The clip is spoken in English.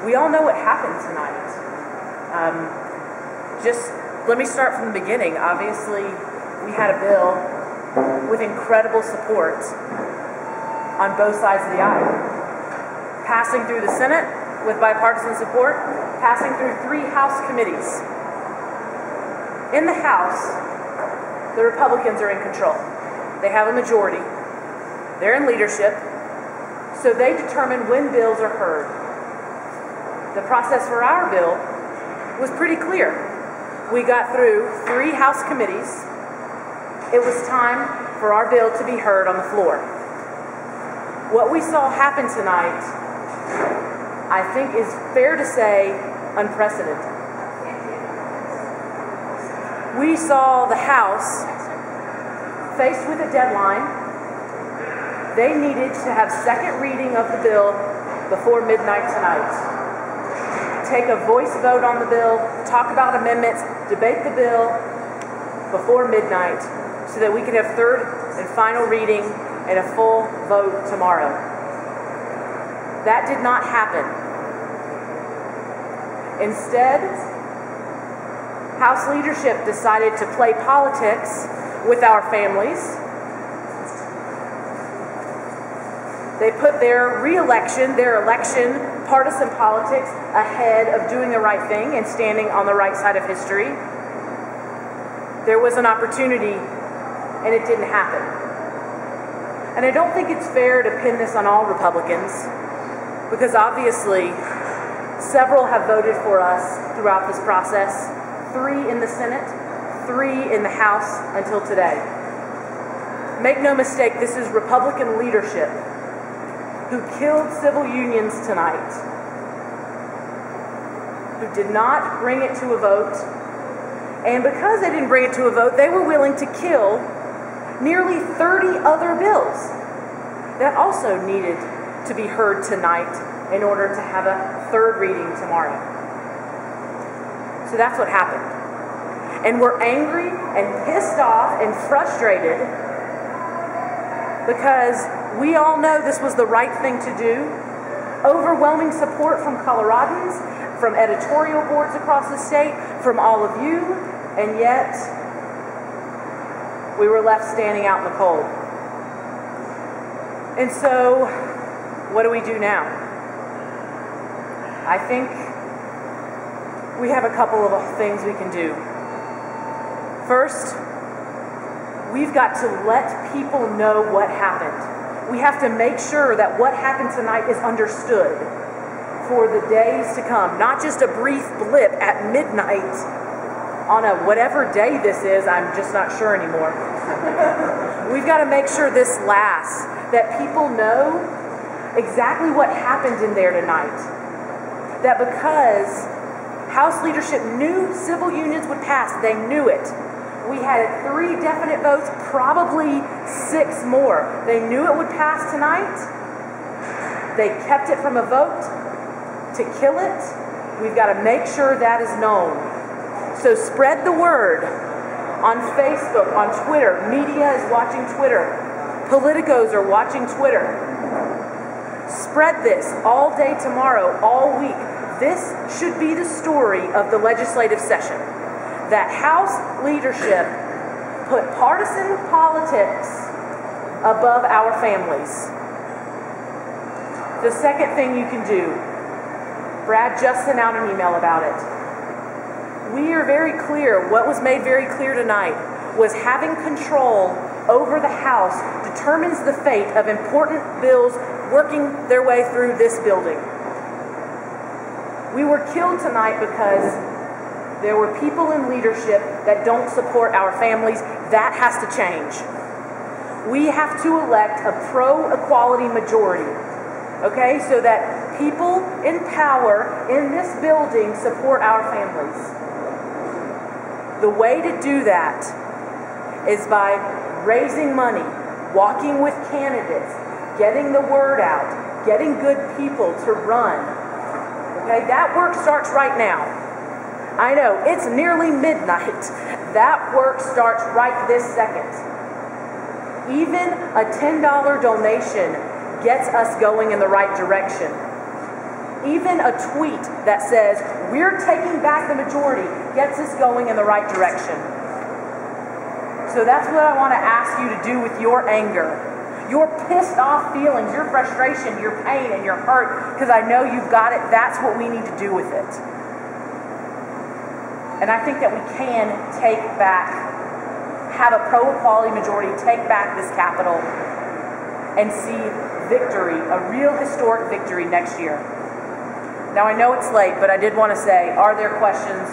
We all know what happened tonight. Just let me start from the beginning. Obviously, we had a bill with incredible support on both sides of the aisle. Passing through the Senate with bipartisan support, passing through 3 House committees. In the House, the Republicans are in control. They have a majority. They're in leadership, so they determine when bills are heard. The process for our bill was pretty clear. We got through 3 House committees. It was time for our bill to be heard on the floor. What we saw happen tonight, I think, is fair to say unprecedented. We saw the House faced with a deadline. They needed to have second reading of the bill before midnight tonight. Take a voice vote on the bill, talk about amendments, debate the bill before midnight so that we can have third and final reading and a full vote tomorrow. That did not happen. Instead, House leadership decided to play politics with our families. They put their re-election, their election, partisan politics ahead of doing the right thing and standing on the right side of history. There was an opportunity, and it didn't happen. And I don't think it's fair to pin this on all Republicans, because obviously several have voted for us throughout this process. 3 in the Senate, 3 in the House until today. Make no mistake, this is Republican leadership who killed civil unions tonight, who did not bring it to a vote, and because they didn't bring it to a vote, they were willing to kill nearly 30 other bills that also needed to be heard tonight in order to have a third reading tomorrow. So that's what happened. And we're angry and pissed off and frustrated because we all know this was the right thing to do. Overwhelming support from Coloradans, from editorial boards across the state, from all of you, and yet we were left standing out in the cold. And so, what do we do now? I think we have a couple of things we can do. First, we've got to let people know what happened. We have to make sure that what happened tonight is understood for the days to come, not just a brief blip at midnight on a whatever day this is, I'm just not sure anymore. We've got to make sure this lasts, that people know exactly what happened in there tonight. That because House leadership knew civil unions would pass, they knew it. We had 3 definite votes, probably 6 more. They knew it would pass tonight. They kept it from a vote to kill it. We've got to make sure that is known. So spread the word on Facebook, on Twitter. Media is watching Twitter. Politicos are watching Twitter. Spread this all day tomorrow, all week. This should be the story of the legislative session. That House leadership put partisan politics above our families. The second thing you can do, Brad just sent out an email about it. We are very clear, what was made very clear tonight was having control over the House determines the fate of important bills working their way through this building. We were killed tonight because there were people in leadership that don't support our families. That has to change. We have to elect a pro-equality majority, okay, so that people in power in this building support our families. The way to do that is by raising money, walking with candidates, getting the word out, getting good people to run. Okay, that work starts right now. I know, it's nearly midnight. That work starts right this second. Even a $10 donation gets us going in the right direction. Even a tweet that says, "We're taking back the majority," gets us going in the right direction. So that's what I want to ask you to do with your anger. Your pissed off feelings, your frustration, your pain, and your hurt, because I know you've got it. That's what we need to do with it. And I think that we can take back, have a pro-equality majority, take back this Capitol, and see victory, a real historic victory next year. Now I know it's late, but I did want to say, are there questions?